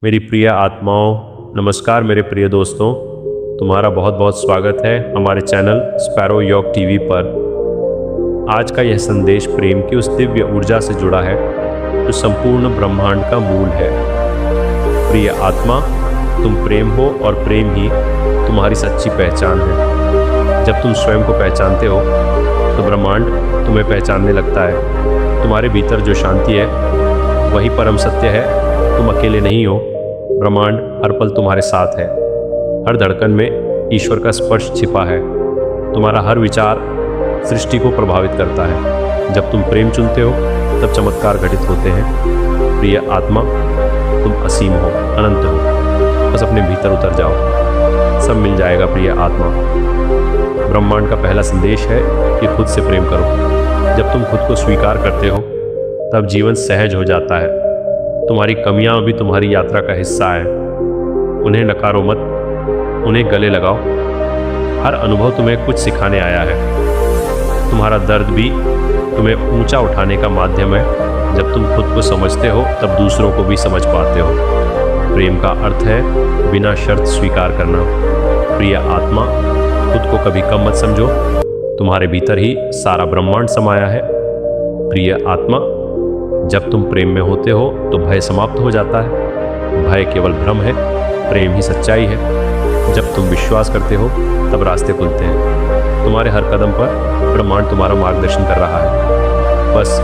मेरी प्रिय आत्माओं, नमस्कार मेरे प्रिय दोस्तों। तुम्हारा बहुत बहुत स्वागत है हमारे चैनल स्पैरो योग टीवी पर। आज का यह संदेश प्रेम की उस दिव्य ऊर्जा से जुड़ा है जो संपूर्ण ब्रह्मांड का मूल है। प्रिय आत्मा, तुम प्रेम हो और प्रेम ही तुम्हारी सच्ची पहचान है। जब तुम स्वयं को पहचानते हो तो ब्रह्मांड तुम्हें पहचानने लगता है। तुम्हारे भीतर जो शांति है वही परम सत्य है। तुम अकेले नहीं हो, ब्रह्मांड हर पल तुम्हारे साथ है। हर धड़कन में ईश्वर का स्पर्श छिपा है। तुम्हारा हर विचार सृष्टि को प्रभावित करता है। जब तुम प्रेम चुनते हो तब चमत्कार घटित होते हैं। प्रिय आत्मा, तुम असीम हो, अनंत हो। बस अपने भीतर उतर जाओ, सब मिल जाएगा। प्रिय आत्मा, ब्रह्मांड का पहला संदेश है कि खुद से प्रेम करो। जब तुम खुद को स्वीकार करते हो तब जीवन सहज हो जाता है। तुम्हारी कमियां भी तुम्हारी यात्रा का हिस्सा है। उन्हें नकारो मत, उन्हें गले लगाओ। हर अनुभव तुम्हें कुछ सिखाने आया है। तुम्हारा दर्द भी तुम्हें ऊंचा उठाने का माध्यम है। जब तुम खुद को समझते हो तब दूसरों को भी समझ पाते हो। प्रेम का अर्थ है बिना शर्त स्वीकार करना। प्रिय आत्मा, खुद को कभी कम मत समझो। तुम्हारे भीतर ही सारा ब्रह्मांड समाया है। प्रिय आत्मा, जब तुम प्रेम में होते हो तो भय समाप्त हो जाता है। भय केवल भ्रम है, प्रेम ही सच्चाई है। जब तुम विश्वास करते हो तब रास्ते खुलते हैं। तुम्हारे हर कदम पर ब्रह्मांड तुम्हारा मार्गदर्शन कर रहा है। बस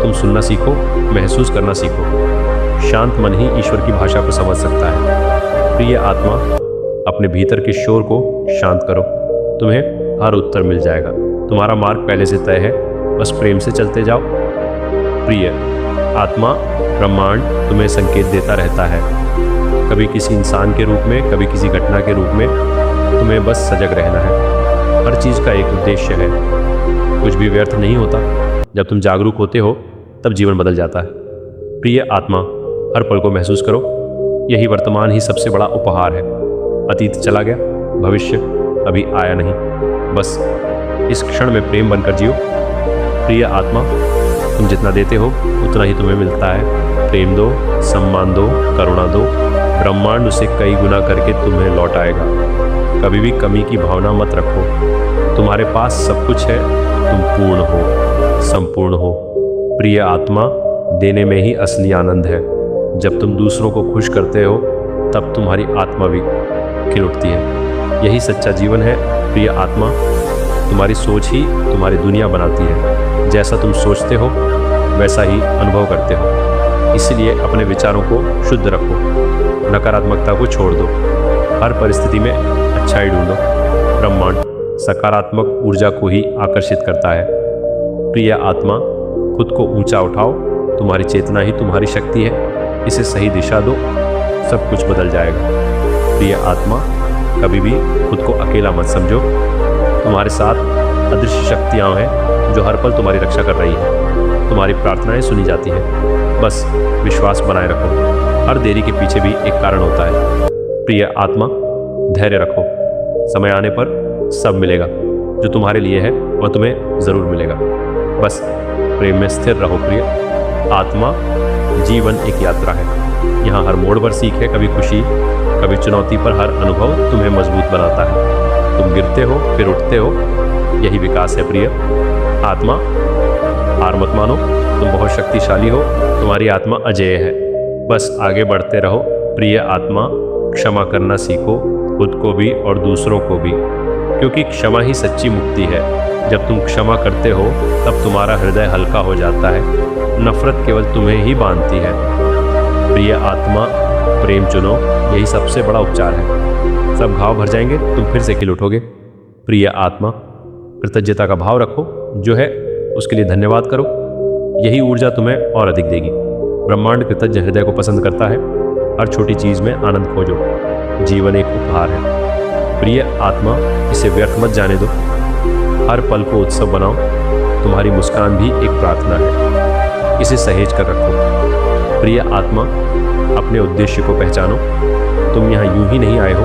तुम सुनना सीखो, महसूस करना सीखो। शांत मन ही ईश्वर की भाषा को समझ सकता है। प्रिय आत्मा, अपने भीतर के शोर को शांत करो। तुम्हें हर उत्तर मिल जाएगा। तुम्हारा मार्ग पहले से तय है, बस प्रेम से चलते जाओ। प्रिय आत्मा, ब्रह्मांड तुम्हें संकेत देता रहता है, कभी किसी इंसान के रूप में, कभी किसी घटना के रूप में। तुम्हें बस सजग रहना है। हर चीज़ का एक उद्देश्य है। कुछ भी व्यर्थ नहीं होता। जब तुम जागरूक होते हो तब जीवन बदल जाता है। प्रिय आत्मा, हर पल को महसूस करो। यही वर्तमान ही सबसे बड़ा उपहार है। अतीत चला गया, भविष्य अभी आया नहीं। बस इस क्षण में प्रेम बनकर जियो। प्रिय आत्मा, तुम जितना देते हो उतना ही तुम्हें मिलता है। प्रेम दो, सम्मान दो, करुणा दो। ब्रह्मांड उसे कई गुना करके तुम्हें लौटाएगा। कभी भी कमी की भावना मत रखो। तुम्हारे पास सब कुछ है। तुम पूर्ण हो, संपूर्ण हो। प्रिय आत्मा, देने में ही असली आनंद है। जब तुम दूसरों को खुश करते हो तब तुम्हारी आत्मा भी खिल उठती है। यही सच्चा जीवन है। प्रिय आत्मा, तुम्हारी सोच ही तुम्हारी दुनिया बनाती है। जैसा तुम सोचते हो वैसा ही अनुभव करते हो। इसलिए अपने विचारों को शुद्ध रखो। नकारात्मकता को छोड़ दो। हर परिस्थिति में अच्छाई ढूंढो। ब्रह्मांड सकारात्मक ऊर्जा को ही आकर्षित करता है। प्रिय आत्मा, खुद को ऊंचा उठाओ। तुम्हारी चेतना ही तुम्हारी शक्ति है। इसे सही दिशा दो, सब कुछ बदल जाएगा। प्रिय आत्मा, कभी भी खुद को अकेला मत समझो। तुम्हारे साथ अदृश्य शक्तियाँ हैं जो हर पल तुम्हारी रक्षा कर रही है। तुम्हारी प्रार्थनाएं सुनी जाती हैं। बस विश्वास बनाए रखो। हर देरी के पीछे भी एक कारण होता है। प्रिय आत्मा, धैर्य रखो। समय आने पर सब मिलेगा। जो तुम्हारे लिए है वह तुम्हें ज़रूर मिलेगा। बस प्रेम में स्थिर रहो। प्रिय आत्मा, जीवन एक यात्रा है। यहाँ हर मोड़ पर सीख है, कभी खुशी, कभी चुनौती, पर हर अनुभव तुम्हें मजबूत बनाता है। तुम गिरते हो फिर उठते हो, यही विकास है। प्रिय आत्मा, हार मत मानो। तुम बहुत शक्तिशाली हो। तुम्हारी आत्मा अजेय है। बस आगे बढ़ते रहो। प्रिय आत्मा, क्षमा करना सीखो, खुद को भी और दूसरों को भी, क्योंकि क्षमा ही सच्ची मुक्ति है। जब तुम क्षमा करते हो तब तुम्हारा हृदय हल्का हो जाता है। नफरत केवल तुम्हें ही बांधती है। प्रिय आत्मा, प्रेम चुनो। यही सबसे बड़ा उपचार है। सब घाव भर जाएंगे, तुम फिर से खिल उठोगे। प्रिय आत्मा, कृतज्ञता का भाव रखो। जो है उसके लिए धन्यवाद करो। यही ऊर्जा तुम्हें और अधिक देगी। ब्रह्मांड कृतज्ञ हृदय को पसंद करता है। हर छोटी चीज में आनंद खोजो। जीवन एक उपहार है। प्रिय आत्मा, इसे व्यर्थ मत जाने दो। हर पल को उत्सव बनाओ। तुम्हारी मुस्कान भी एक प्रार्थना है। इसे सहेज कर रखो। प्रिय आत्मा, अपने उद्देश्य को पहचानो। तुम यहाँ यूं ही नहीं आए हो।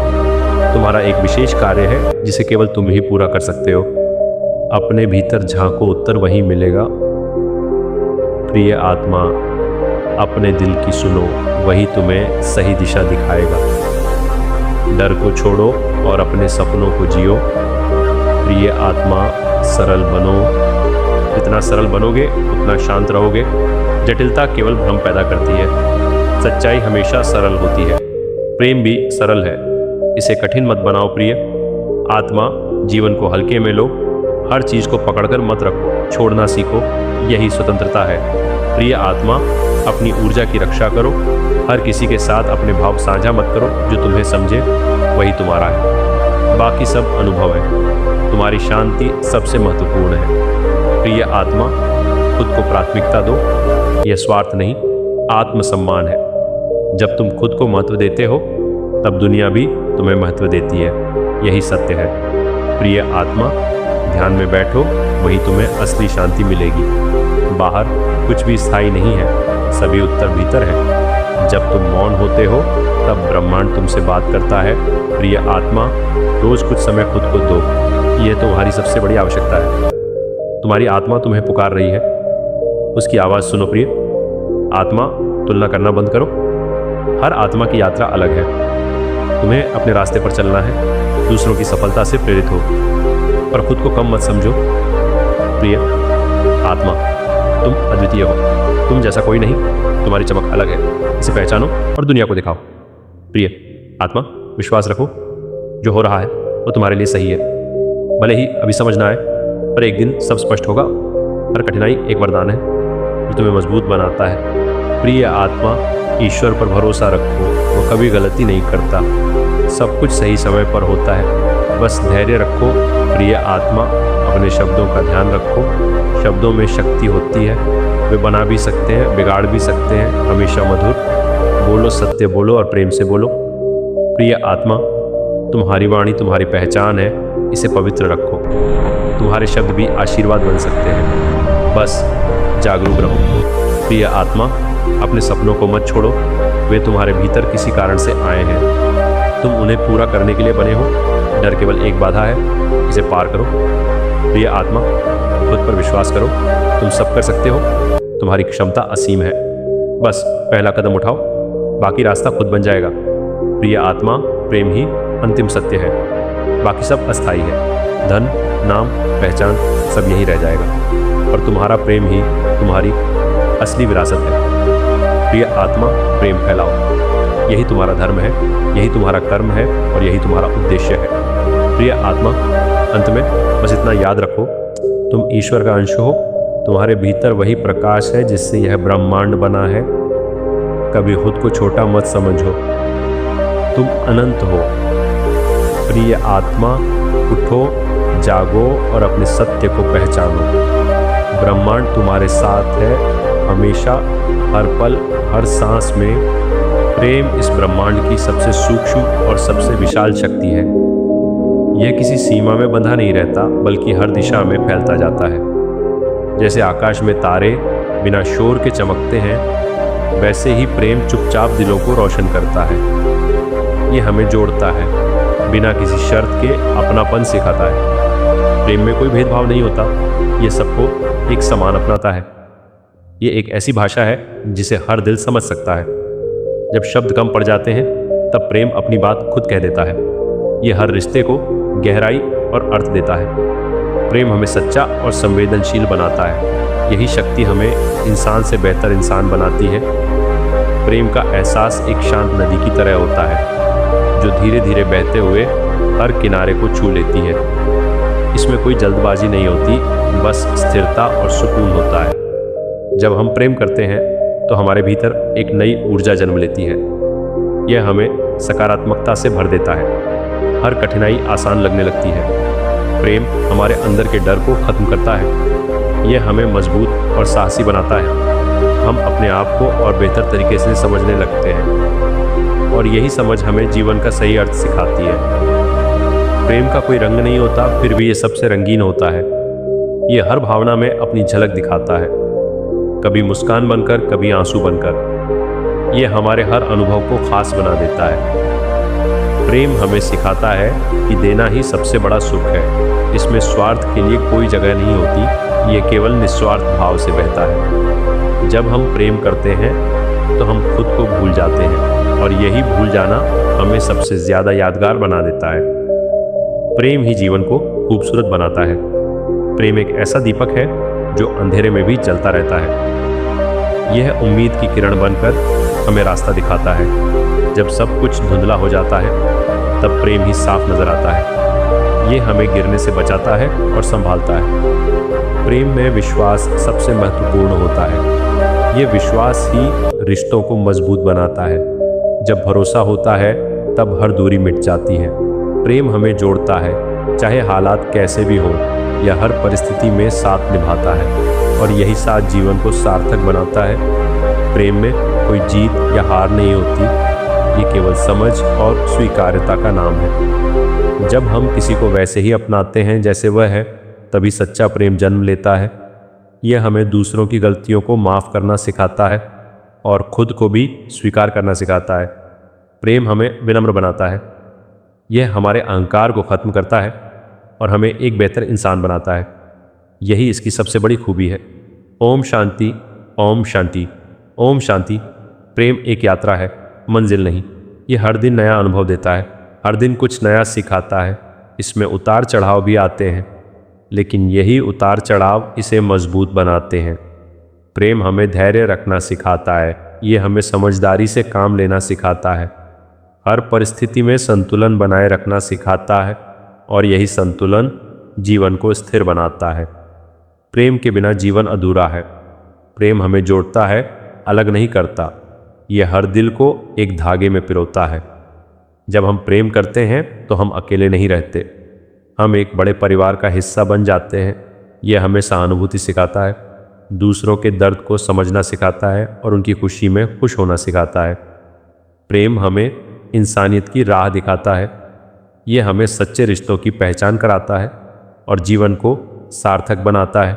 तुम्हारा एक विशेष कार्य है जिसे केवल तुम ही पूरा कर सकते हो। अपने भीतर झांको, उत्तर वहीं मिलेगा। प्रिय आत्मा, अपने दिल की सुनो, वही तुम्हें सही दिशा दिखाएगा। डर को छोड़ो और अपने सपनों को जियो। प्रिय आत्मा, सरल बनो। जितना सरल बनोगे उतना शांत रहोगे। जटिलता केवल भ्रम पैदा करती है। सच्चाई हमेशा सरल होती है। प्रेम भी सरल है, इसे कठिन मत बनाओ। प्रिय आत्मा, जीवन को हल्के में लो। हर चीज को पकड़कर मत रखो, छोड़ना सीखो, यही स्वतंत्रता है। प्रिय आत्मा, अपनी ऊर्जा की रक्षा करो। हर किसी के साथ अपने भाव साझा मत करो। जो तुम्हें समझे वही तुम्हारा है, बाकी सब अनुभव है। तुम्हारी शांति सबसे महत्वपूर्ण है। प्रिय आत्मा, खुद को प्राथमिकता दो। यह स्वार्थ नहीं, आत्मसम्मान है। जब तुम खुद को महत्व देते हो तब दुनिया भी तुम्हें महत्व देती है। यही सत्य है। प्रिय आत्मा, ध्यान में बैठो, वही तुम्हें असली शांति मिलेगी। बाहर कुछ भी स्थायी नहीं है, सभी उत्तर भीतर है। जब तुम मौन होते हो तब ब्रह्मांड तुमसे बात करता है। प्रिय आत्मा, रोज कुछ समय खुद को दो। यह तुम्हारी सबसे बड़ी आवश्यकता है। तुम्हारी आत्मा तुम्हें पुकार रही है, उसकी आवाज़ सुनो। प्रिय आत्मा, तुलना करना बंद करो। हर आत्मा की यात्रा अलग है। तुम्हें अपने रास्ते पर चलना है, दूसरों की सफलता से प्रेरित हो, पर खुद को कम मत समझो। प्रिय आत्मा, तुम अद्वितीय हो, तुम जैसा कोई नहीं। तुम्हारी चमक अलग है, इसे पहचानो और दुनिया को दिखाओ। प्रिय आत्मा, विश्वास रखो, जो हो रहा है वो तुम्हारे लिए सही है। भले ही अभी समझ ना आए, पर एक दिन सब स्पष्ट होगा। हर कठिनाई एक वरदान है जो तुम्हें मजबूत बनाता है। प्रिय आत्मा, ईश्वर पर भरोसा रखो, वो कभी गलती नहीं करता। सब कुछ सही समय पर होता है, बस धैर्य रखो। प्रिय आत्मा, अपने शब्दों का ध्यान रखो। शब्दों में शक्ति होती है, वे बना भी सकते हैं, बिगाड़ भी सकते हैं। हमेशा मधुर बोलो, सत्य बोलो और प्रेम से बोलो। प्रिय आत्मा, तुम्हारी वाणी तुम्हारी पहचान है, इसे पवित्र रखो। तुम्हारे शब्द भी आशीर्वाद बन सकते हैं, बस जागरूक रहो। प्रिय आत्मा, अपने सपनों को मत छोड़ो, वे तुम्हारे भीतर किसी कारण से आए हैं। तुम उन्हें पूरा करने के लिए बने हो। डर केवल एक बाधा है, इसे पार करो। प्रिय आत्मा, खुद पर विश्वास करो, तुम सब कर सकते हो। तुम्हारी क्षमता असीम है, बस पहला कदम उठाओ, बाकी रास्ता खुद बन जाएगा। प्रिय आत्मा, प्रेम ही अंतिम सत्य है, बाकी सब अस्थायी है। धन, नाम, पहचान सब यही रह जाएगा, पर तुम्हारा प्रेम ही तुम्हारी असली विरासत है। प्रिय आत्मा, प्रेम फैलाओ, यही तुम्हारा धर्म है, यही तुम्हारा कर्म है और यही तुम्हारा उद्देश्य है। प्रिय आत्मा, अंत में बस इतना याद रखो, तुम ईश्वर का अंश हो। तुम्हारे भीतर वही प्रकाश है जिससे यह ब्रह्मांड बना है। कभी खुद को छोटा मत समझो, तुम अनंत हो। प्रिय आत्मा, उठो, जागो और अपने सत्य को पहचानो। ब्रह्मांड तुम्हारे साथ है हमेशा, हर पल, हर सांस में। प्रेम इस ब्रह्मांड की सबसे सूक्ष्म और सबसे विशाल शक्ति है। यह किसी सीमा में बंधा नहीं रहता, बल्कि हर दिशा में फैलता जाता है। जैसे आकाश में तारे बिना शोर के चमकते हैं, वैसे ही प्रेम चुपचाप दिलों को रोशन करता है। ये हमें जोड़ता है, बिना किसी शर्त के अपनापन सिखाता है। प्रेम में कोई भेदभाव नहीं होता, ये सबको एक समान अपनाता है। ये एक ऐसी भाषा है जिसे हर दिल समझ सकता है। जब शब्द कम पड़ जाते हैं तब प्रेम अपनी बात खुद कह देता है। ये हर रिश्ते को गहराई और अर्थ देता है। प्रेम हमें सच्चा और संवेदनशील बनाता है। यही शक्ति हमें इंसान से बेहतर इंसान बनाती है। प्रेम का एहसास एक शांत नदी की तरह होता है, जो धीरे धीरे बहते हुए हर किनारे को छू लेती है। इसमें कोई जल्दबाजी नहीं होती, बस स्थिरता और सुकून होता है। जब हम प्रेम करते हैं तो हमारे भीतर एक नई ऊर्जा जन्म लेती है। यह हमें सकारात्मकता से भर देता है। हर कठिनाई आसान लगने लगती है। प्रेम हमारे अंदर के डर को खत्म करता है। यह हमें मजबूत और साहसी बनाता है। हम अपने आप को और बेहतर तरीके से समझने लगते हैं, और यही समझ हमें जीवन का सही अर्थ सिखाती है। प्रेम का कोई रंग नहीं होता, फिर भी ये सबसे रंगीन होता है। ये हर भावना में अपनी झलक दिखाता है, कभी मुस्कान बनकर, कभी आंसू बनकर। ये हमारे हर अनुभव को खास बना देता है। प्रेम हमें सिखाता है कि देना ही सबसे बड़ा सुख है। इसमें स्वार्थ के लिए कोई जगह नहीं होती, ये केवल निस्वार्थ भाव से बहता है। जब हम प्रेम करते हैं तो हम खुद को भूल जाते हैं और यही भूल जाना हमें सबसे ज़्यादा यादगार बना देता है। प्रेम ही जीवन को खूबसूरत बनाता है। प्रेम एक ऐसा दीपक है जो अंधेरे में भी जलता रहता है। यह उम्मीद की किरण बनकर हमें रास्ता दिखाता है। जब सब कुछ धुंधला हो जाता है तब प्रेम ही साफ नजर आता है। ये हमें गिरने से बचाता है और संभालता है। प्रेम में विश्वास सबसे महत्वपूर्ण होता है। ये विश्वास ही रिश्तों को मजबूत बनाता है। जब भरोसा होता है तब हर दूरी मिट जाती है। प्रेम हमें जोड़ता है, चाहे हालात कैसे भी हों, यह हर परिस्थिति में साथ निभाता है और यही साथ जीवन को सार्थक बनाता है। प्रेम में कोई जीत या हार नहीं होती, ये केवल समझ और स्वीकार्यता का नाम है। जब हम किसी को वैसे ही अपनाते हैं जैसे वह है, तभी सच्चा प्रेम जन्म लेता है। यह हमें दूसरों की गलतियों को माफ़ करना सिखाता है और खुद को भी स्वीकार करना सिखाता है। प्रेम हमें विनम्र बनाता है। यह हमारे अहंकार को ख़त्म करता है और हमें एक बेहतर इंसान बनाता है। यही इसकी सबसे बड़ी खूबी है। ओम शांति, ओम शांति, ओम शांति। प्रेम एक यात्रा है, मंजिल नहीं। ये हर दिन नया अनुभव देता है, हर दिन कुछ नया सिखाता है। इसमें उतार चढ़ाव भी आते हैं, लेकिन यही उतार चढ़ाव इसे मजबूत बनाते हैं। प्रेम हमें धैर्य रखना सिखाता है। ये हमें समझदारी से काम लेना सिखाता है। हर परिस्थिति में संतुलन बनाए रखना सिखाता है और यही संतुलन जीवन को स्थिर बनाता है। प्रेम के बिना जीवन अधूरा है। प्रेम हमें जोड़ता है, अलग नहीं करता। यह हर दिल को एक धागे में पिरोता है। जब हम प्रेम करते हैं तो हम अकेले नहीं रहते, हम एक बड़े परिवार का हिस्सा बन जाते हैं। यह हमें सहानुभूति सिखाता है, दूसरों के दर्द को समझना सिखाता है और उनकी खुशी में खुश होना सिखाता है। प्रेम हमें इंसानियत की राह दिखाता है। यह हमें सच्चे रिश्तों की पहचान कराता है और जीवन को सार्थक बनाता है।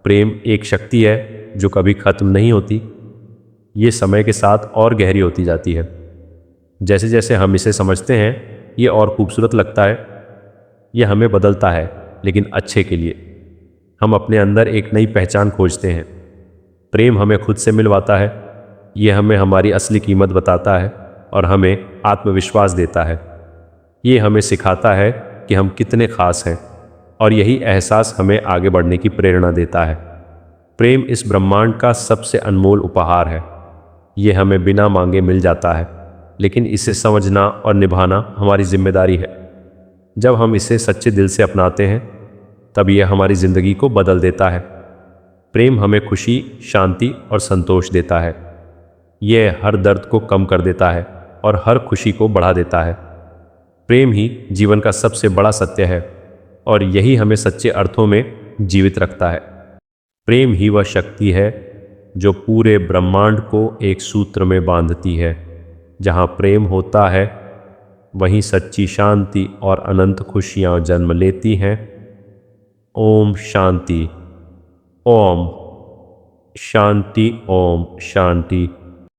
प्रेम एक शक्ति है जो कभी ख़त्म नहीं होती। ये समय के साथ और गहरी होती जाती है। जैसे जैसे हम इसे समझते हैं, ये और खूबसूरत लगता है। यह हमें बदलता है, लेकिन अच्छे के लिए। हम अपने अंदर एक नई पहचान खोजते हैं। प्रेम हमें खुद से मिलवाता है। यह हमें हमारी असली कीमत बताता है और हमें आत्मविश्वास देता है। ये हमें सिखाता है कि हम कितने खास हैं और यही एहसास हमें आगे बढ़ने की प्रेरणा देता है। प्रेम इस ब्रह्मांड का सबसे अनमोल उपहार है। ये हमें बिना मांगे मिल जाता है, लेकिन इसे समझना और निभाना हमारी जिम्मेदारी है। जब हम इसे सच्चे दिल से अपनाते हैं, तब यह हमारी ज़िंदगी को बदल देता है। प्रेम हमें खुशी, शांति और संतोष देता है। यह हर दर्द को कम कर देता है और हर खुशी को बढ़ा देता है। प्रेम ही जीवन का सबसे बड़ा सत्य है और यही हमें सच्चे अर्थों में जीवित रखता है। प्रेम ही वह शक्ति है जो पूरे ब्रह्मांड को एक सूत्र में बांधती है। जहाँ प्रेम होता है, वहीं सच्ची शांति और अनंत खुशियाँ जन्म लेती हैं। ओम शांति, ओम शांति, ओम शांति।